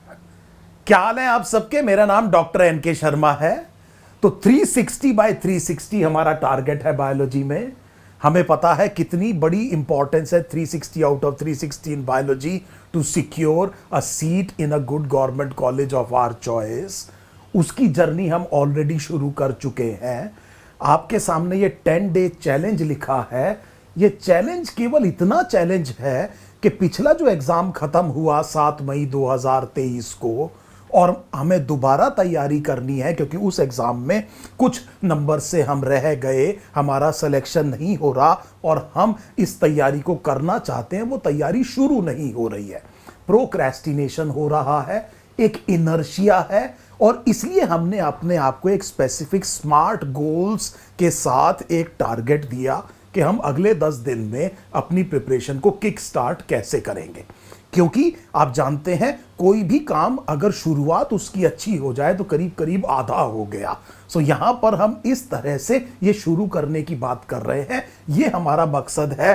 क्या हाल है आप सबके। मेरा नाम डॉक्टर एनके शर्मा है। तो 360 बाय 360 हमारा टारगेट है बायोलॉजी में। हमें पता है कितनी बड़ी इंपॉर्टेंस है 360 out of 360 in biology to secure a seat in a good government college of our choice. उसकी जर्नी हम ऑलरेडी शुरू कर चुके हैं। आपके सामने ये 10 डे चैलेंज लिखा है। ये चैलेंज केवल इतना चैलेंज है कि पिछला जो एग्जाम खत्म हुआ 7 मई 2023 को, और हमें दोबारा तैयारी करनी है क्योंकि उस एग्जाम में कुछ नंबर से हम रह गए, हमारा सिलेक्शन नहीं हो रहा और हम इस तैयारी को करना चाहते हैं, वो तैयारी शुरू नहीं हो रही है। प्रोक्रेस्टिनेशन हो रहा है, एक इनर्शिया है, और इसलिए हमने अपने आप को एक स्पेसिफिक स्मार्ट गोल्स के साथ एक टारगेट दिया कि हम अगले 10 दिन में अपनी प्रिपरेशन को किक स्टार्ट कैसे करेंगे। क्योंकि आप जानते हैं कोई भी काम अगर शुरुआत उसकी अच्छी हो जाए तो करीब करीब आधा हो गया। सो यहां पर हम इस तरह से ये शुरू करने की बात कर रहे हैं। ये हमारा मकसद है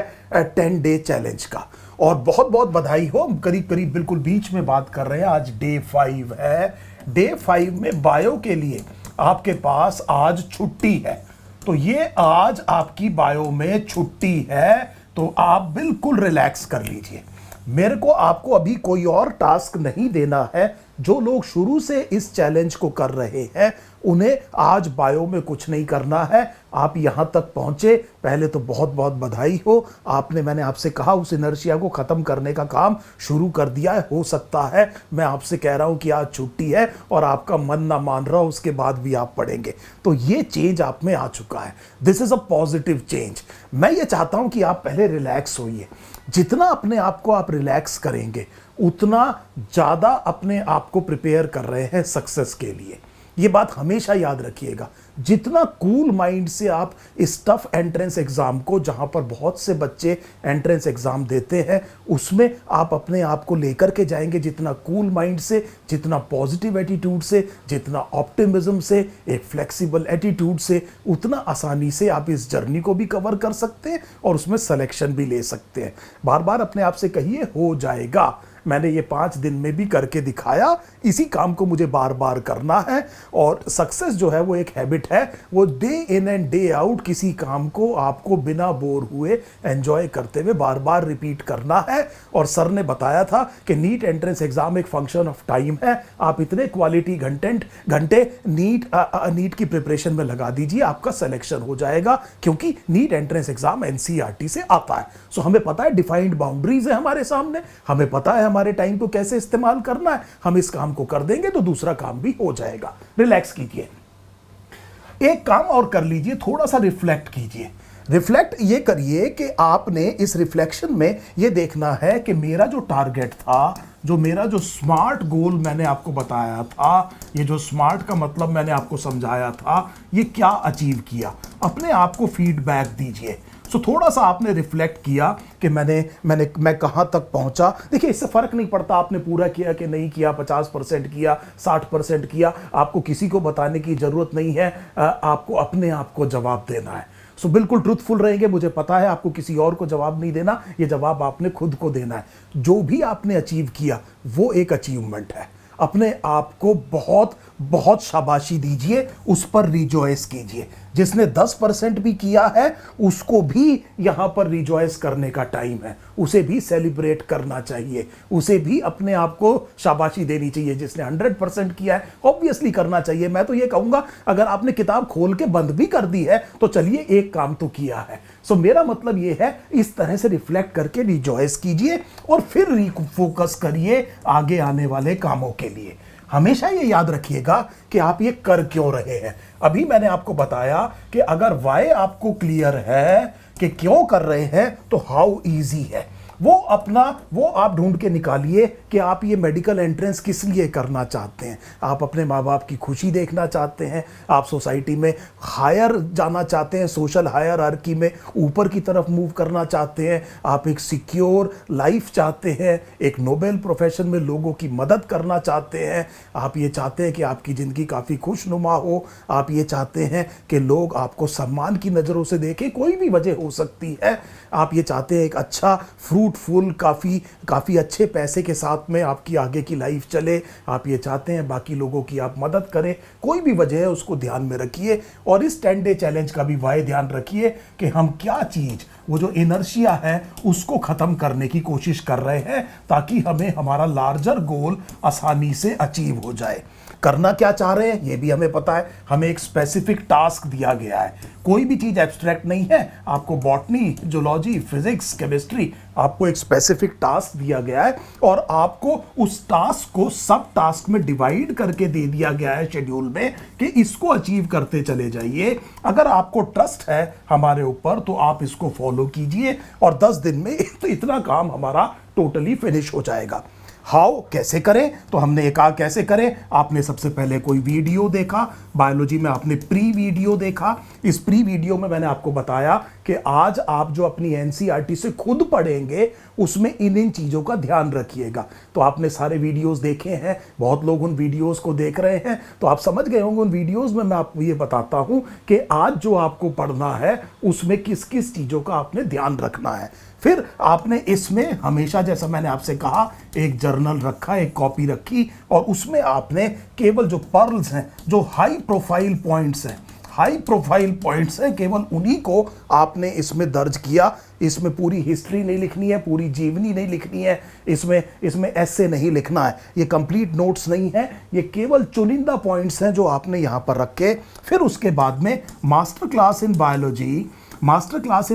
10 डे चैलेंज का। और बहुत बहुत बधाई हो, करीब करीब बिल्कुल बीच में बात कर रहे हैं। आज डे 5 है। डे 5 में बायो के लिए आपके पास आज छुट्टी है। तो ये आज आपकी बायो में छुट्टी है, तो आप बिल्कुल रिलैक्स कर लीजिए। मेरे को आपको अभी कोई और टास्क नहीं देना है। जो लोग शुरू से इस चैलेंज को कर रहे हैं उन्हें आज बायो में कुछ नहीं करना है। आप यहां तक पहुंचे, पहले तो बहुत बहुत बधाई हो। आपने, मैंने आपसे कहा, उस इनर्शिया को खत्म करने का काम शुरू कर दिया है। हो सकता है मैं आपसे कह रहा हूं कि आज छुट्टी है और आपका मन ना मान रहा, उसके बाद भी आप पढ़ेंगे, तो ये चेंज आप में आ चुका है। This is a positive change. मैं ये चाहता हूं कि आप पहले रिलैक्स होइए। जितना अपने आप को आप रिलैक्स करेंगे उतना ज्यादा अपने आप को प्रिपेयर कर रहे हैं सक्सेस के लिए। ये बात हमेशा याद रखिएगा। जितना कूल माइंड से आप इस टफ एंट्रेंस एग्जाम को, जहां पर बहुत से बच्चे एंट्रेंस एग्जाम देते हैं, उसमें आप अपने आप को लेकर के जाएंगे, जितना कूल माइंड से, जितना पॉजिटिव एटीट्यूड से, जितना ऑप्टिमिज्म से, एक फ्लेक्सिबल एटीट्यूड से, उतना आसानी से आप इस जर्नी को भी कवर कर सकते हैं और उसमें सिलेक्शन भी ले सकते हैं। बार बार अपने आप से कहिए, हो जाएगा। मैंने ये 5 दिन में भी करके दिखाया। इसी काम को मुझे बार बार करना है। और सक्सेस जो है वो एक हैबिट है। वो day in and day out किसी काम को आपको बिना बोर हुए एंजॉय करते हुए बार बार रिपीट करना है। और सर ने बताया था कि नीट एंट्रेंस एग्जाम एक फंक्शन ऑफ टाइम है। आप इतने क्वालिटी घंटे नीट की प्रिपरेशन में लगा दीजिए, आपका सिलेक्शन हो जाएगा। क्योंकि नीट एंट्रेंस एग्जाम एनसीईआरटी से आता है। सो हमें पता है डिफाइंड बाउंड्रीज है हमारे सामने, हमें पता है हमारे टाइम को कैसे इस्तेमाल करना है। हम इस काम को कर देंगे तो दूसरा काम भी हो जाएगा। रिलैक्स कीजिए। एक काम और कर लीजिए, थोड़ा सा रिफ्लेक्ट कीजिए। रिफ्लेक्ट ये करिए कि आपने इस रिफ्लेक्शन में ये देखना है कि मेरा जो टारगेट था, जो मेरा जो स्मार्ट गोल मैंने आपको बताया था, ये जो स्मार्ट का मतलब मैंने आपको समझाया था, ये क्या अचीव किया। अपने आप को फीडबैक दीजिए। सो थोड़ा सा आपने रिफ्लेक्ट किया कि मैं कहां तक पहुंचा। देखिए, इससे फर्क नहीं पड़ता आपने पूरा किया कि नहीं किया, 50% किया, 60% किया, आपको किसी को बताने की जरूरत नहीं है। आपको अपने आप को जवाब देना है। सो बिल्कुल ट्रूथफुल रहेंगे। मुझे पता है आपको किसी और को जवाब नहीं देना, ये जवाब आपने खुद को देना है। जो भी आपने अचीव किया वो एक अचीवमेंट है। अपने आप को बहुत बहुत शाबाशी दीजिए, उस पर रिजॉयस कीजिए। जिसने 10% भी किया है उसको भी यहां पर रिजॉयस करने का टाइम है। उसे भी सेलिब्रेट करना चाहिए, उसे भी अपने आप को शाबाशी देनी चाहिए। जिसने 100% किया है ऑब्वियसली करना चाहिए। मैं तो ये कहूंगा, अगर आपने किताब खोल के बंद भी कर दी है तो चलिए, एक काम तो किया है। सो मेरा मतलब ये है, इस तरह से रिफ्लेक्ट करके रिजॉयस कीजिए और फिर रिफोकस करिए आगे आने वाले कामों के लिए। हमेशा ये याद रखिएगा कि आप ये कर क्यों रहे हैं। अभी मैंने आपको बताया कि अगर वाई आपको क्लियर है कि क्यों कर रहे हैं तो हाउ इजी है। वो आप ढूंढ के निकालिए कि आप ये मेडिकल एंट्रेंस किस लिए करना चाहते हैं। आप अपने माँ बाप की खुशी देखना चाहते हैं, आप सोसाइटी में हायर जाना चाहते हैं, सोशल हायरार्की में ऊपर की तरफ मूव करना चाहते हैं, आप एक सिक्योर लाइफ चाहते हैं, एक नोबेल प्रोफेशन में लोगों की मदद करना चाहते हैं, आप ये चाहते हैं कि आपकी ज़िंदगी काफ़ी खुशनुमा हो, आप ये चाहते हैं कि लोग आपको सम्मान की नज़रों से देखें, कोई भी वजह हो सकती है। आप ये चाहते हैं एक अच्छा फ्रूट फ्रूटफुल, काफ़ी अच्छे पैसे के साथ में आपकी आगे की लाइफ चले, आप ये चाहते हैं, बाकी लोगों की आप मदद करें, कोई भी वजह है उसको ध्यान में रखिए। और इस 10 डे चैलेंज का भी वाय ध्यान रखिए कि हम क्या चीज़, वो जो इनर्शिया है उसको ख़त्म करने की कोशिश कर रहे हैं, ताकि हमें हमारा लार्जर गोल आसानी से अचीव हो जाए। करना क्या चाह रहे हैं ये भी हमें पता है, हमें एक स्पेसिफिक टास्क दिया गया है। कोई भी चीज़ एब्स्ट्रैक्ट नहीं है, आपको बॉटनी, जूलॉजी, फिजिक्स, केमिस्ट्री, आपको एक स्पेसिफिक टास्क दिया गया है और आपको उस टास्क को सब टास्क में डिवाइड करके दे दिया गया है शेड्यूल में कि इसको अचीव करते चले जाइए। अगर आपको ट्रस्ट है हमारे ऊपर तो आप इसको फॉलो कीजिए और 10 दिन में तो इतना काम हमारा टोटली फिनिश हो जाएगा। हाउ, कैसे करें? तो हमने कहा कैसे करें। आपने सबसे पहले कोई वीडियो देखा, बायोलॉजी में आपने प्री वीडियो देखा। इस प्री वीडियो में मैंने आपको बताया कि आज आप जो अपनी एनसीईआरटी से खुद पढ़ेंगे उसमें इन चीज़ों का ध्यान रखिएगा। तो आपने सारे वीडियोस देखे हैं, बहुत लोग उन वीडियोस को देख रहे हैं, तो आप समझ गए होंगे उन वीडियोस में मैं आपको ये बताता हूं कि आज जो आपको पढ़ना है उसमें किस किस चीज़ों का आपने ध्यान रखना है। फिर आपने इसमें हमेशा, जैसा मैंने आपसे कहा, एक जर्नल रखा, एक कॉपी रखी और उसमें आपने केवल जो पर्ल्स हैं, जो हाई प्रोफाइल पॉइंट्स हैं, केवल उन्हीं को आपने इसमें दर्ज किया। इसमें पूरी हिस्ट्री नहीं लिखनी है, पूरी जीवनी नहीं लिखनी है, इसमें ऐसे नहीं लिखना है, ये कंप्लीट नोट्स नहीं है, ये केवल चुनिंदा पॉइंट्स हैं जो आपने यहाँ पर रखे। फिर उसके बाद में मास्टर क्लास इन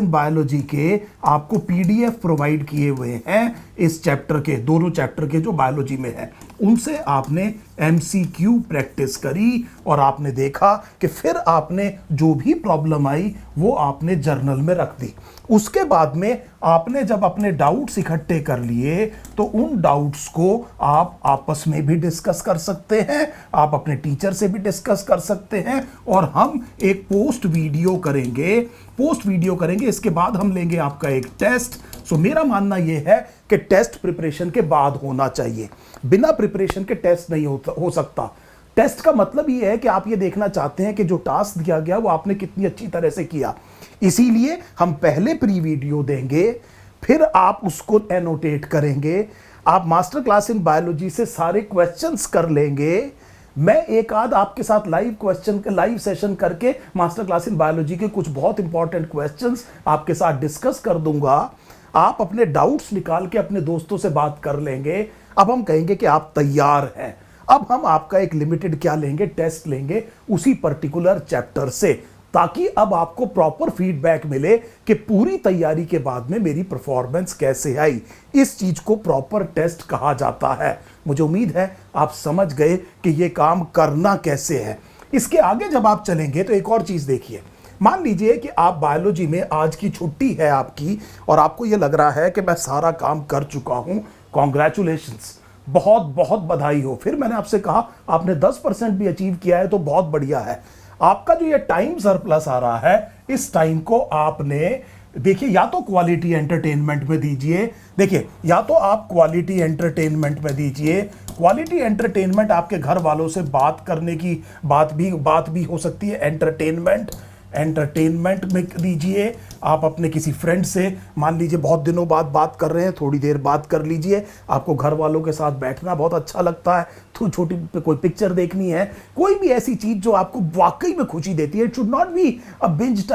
बायोलॉजी के आपको पीडीएफ प्रोवाइड किए हुए हैं इस चैप्टर के, दोनों चैप्टर के जो बायोलॉजी में है, उनसे आपने एमसीक्यू प्रैक्टिस करी और आपने देखा कि फिर आपने जो भी प्रॉब्लम आई वो आपने जर्नल में रख दी। उसके बाद में आपने जब अपने डाउट्स इकट्ठे कर लिए तो उन डाउट्स को आप आपस में भी डिस्कस कर सकते हैं, आप अपने टीचर से भी डिस्कस कर सकते हैं और हम एक पोस्ट वीडियो करेंगे। इसके बाद हम लेंगे आपका एक टेस्ट। सो मेरा मानना यह है कि टेस्ट प्रिपरेशन के बाद होना चाहिए, बिना प्रिपरेशन के टेस्ट नहीं हो सकता। टेस्ट का मतलब ये है कि आप ये देखना चाहते हैं कि जो टास्क दिया गया वो आपने कितनी अच्छी तरह से किया। इसीलिए हम पहले प्री वीडियो देंगे, फिर आप उसको एनोटेट करेंगे, आप मास्टर क्लास इन बायोलॉजी से सारे क्वेश्चंस कर लेंगे। मैं एक आध आपके साथ लाइव सेशन करके मास्टर क्लास इन बायोलॉजी के कुछ बहुत इंपॉर्टेंट क्वेश्चंस आपके साथ डिस्कस कर दूंगा। आप अपने डाउट्स निकाल के अपने दोस्तों से बात कर लेंगे। अब हम कहेंगे कि आप तैयार हैं। अब हम आपका एक लिमिटेड क्या लेंगे, टेस्ट लेंगे उसी पर्टिकुलर चैप्टर से, ताकि अब आपको प्रॉपर फीडबैक मिले कि पूरी तैयारी के बाद में मेरी परफॉर्मेंस कैसे आई। इस चीज को प्रॉपर टेस्ट कहा जाता है। मुझे उम्मीद है आप समझ गए कि यह काम करना कैसे है। इसके आगे जब आप चलेंगे तो एक और चीज देखिए। मान लीजिए कि आप बायोलॉजी में आज की छुट्टी है आपकी और आपको यह लग रहा है कि मैं सारा काम कर चुका हूं, कॉन्ग्रेचुलेशंस, बहुत बहुत बधाई हो। फिर मैंने आपसे कहा आपने 10% भी अचीव किया है तो बहुत बढ़िया है। आपका जो ये टाइम सरप्लस आ रहा है, इस टाइम को आपने देखिए या तो क्वालिटी एंटरटेनमेंट में दीजिए। देखिए, या तो आप क्वालिटी एंटरटेनमेंट में दीजिए। क्वालिटी एंटरटेनमेंट आपके घर वालों से बात करने की बात भी हो सकती है। एंटरटेनमेंट में दीजिए। आप अपने किसी फ्रेंड से, मान लीजिए बहुत दिनों बाद बात कर रहे हैं, थोड़ी देर बात कर लीजिए। आपको घर वालों के साथ बैठना बहुत अच्छा लगता है, तो छोटी कोई पिक्चर देखनी है, कोई भी ऐसी चीज जो आपको वाकई में खुशी देती है। It should not be a binge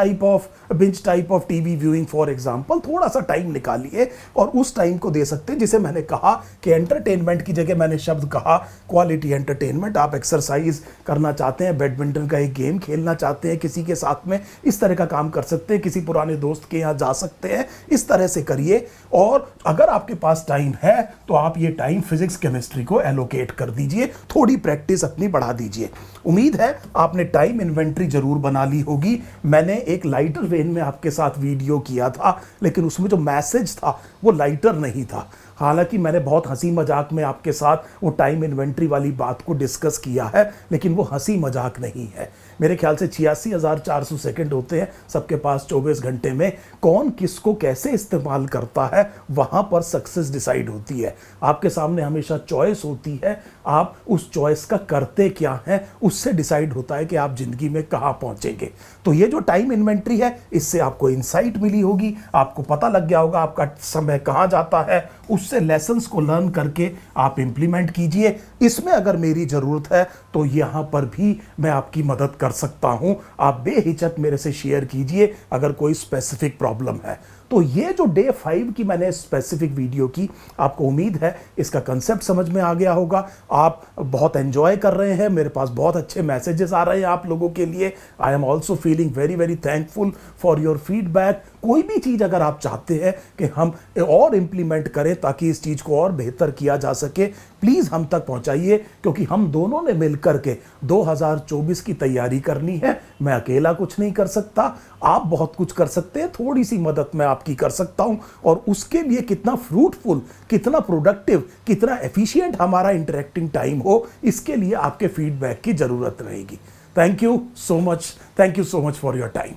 type of TV viewing for example. थोड़ा सा टाइम निकालिए और उस टाइम को दे सकते हैं जिसे मैंने कहा कि एंटरटेनमेंट की जगह मैंने शब्द कहा क्वालिटी एंटरटेनमेंट। आप एक्सरसाइज करना चाहते हैं, बैडमिंटन का एक गेम खेलना चाहते हैं किसी के साथ में, इस तरह का काम कर सकते हैं, किसी पुराने दोस्त के यहाँ जा सकते हैं, इस तरह से करिए। और अगर आपके पास टाइम है तो आप ये टाइम फिजिक्स केमिस्ट्री को एलोकेट कर दीजिए, थोड़ी प्रैक्टिस अपनी बढ़ा दीजिए। उम्मीद है आपने टाइम इन्वेंट्री जरूर बना ली होगी। मैंने एक लाइटर वेन में आपके साथ वीडियो किया था, लेकिन उसमें जो मैसेज था वो लाइटर नहीं था। हालांकि मैंने बहुत हंसी मजाक में आपके साथ वो टाइम इन्वेंट्री वाली बात को डिस्कस किया है, लेकिन वो हंसी मजाक नहीं है। मेरे ख्याल से 86,400 सेकंड होते हैं सबके पास 24 घंटे में। कौन किसको कैसे इस्तेमाल करता है वहां पर सक्सेस डिसाइड होती है। आपके सामने हमेशा चॉइस होती है, आप उस चॉइस का करते क्या है उससे डिसाइड होता है कि आप जिंदगी में कहां पहुंचेंगे। तो ये जो टाइम इन्वेंट्री है इससे आपको इंसाइट मिली होगी, आपको पता लग गया होगा आपका समय कहां जाता है, उससे लेसन्स को लर्न करके आप इंप्लीमेंट कीजिए। इसमें अगर मेरी जरूरत है तो यहां पर भी मैं आपकी मदद कर सकता हूं। आप बेहिचक मेरे से शेयर कीजिए अगर कोई स्पेसिफिक प्रॉब्लम है। तो ये जो डे 5 की मैंने स्पेसिफिक वीडियो की, आपको उम्मीद है इसका कंसेप्ट समझ में आ गया होगा। आप बहुत एंजॉय कर रहे हैं, मेरे पास बहुत अच्छे मैसेजेस आ रहे हैं आप लोगों के लिए। I am also feeling very very thankful for your feedback. कोई भी चीज़ अगर आप चाहते हैं कि हम और इम्प्लीमेंट करें ताकि इस चीज़ को और बेहतर किया जा सके, प्लीज़ हम तक पहुंचाइए, क्योंकि हम दोनों ने मिलकर के 2024 की तैयारी करनी है। मैं अकेला कुछ नहीं कर सकता, आप बहुत कुछ कर सकते हैं, थोड़ी सी मदद मैं आपकी कर सकता हूं। और उसके लिए कितना फ्रूटफुल, कितना प्रोडक्टिव, कितना एफिशिएंट हमारा इंटरेक्टिंग टाइम हो, इसके लिए आपके फीडबैक की जरूरत रहेगी। Thank you so much for your time.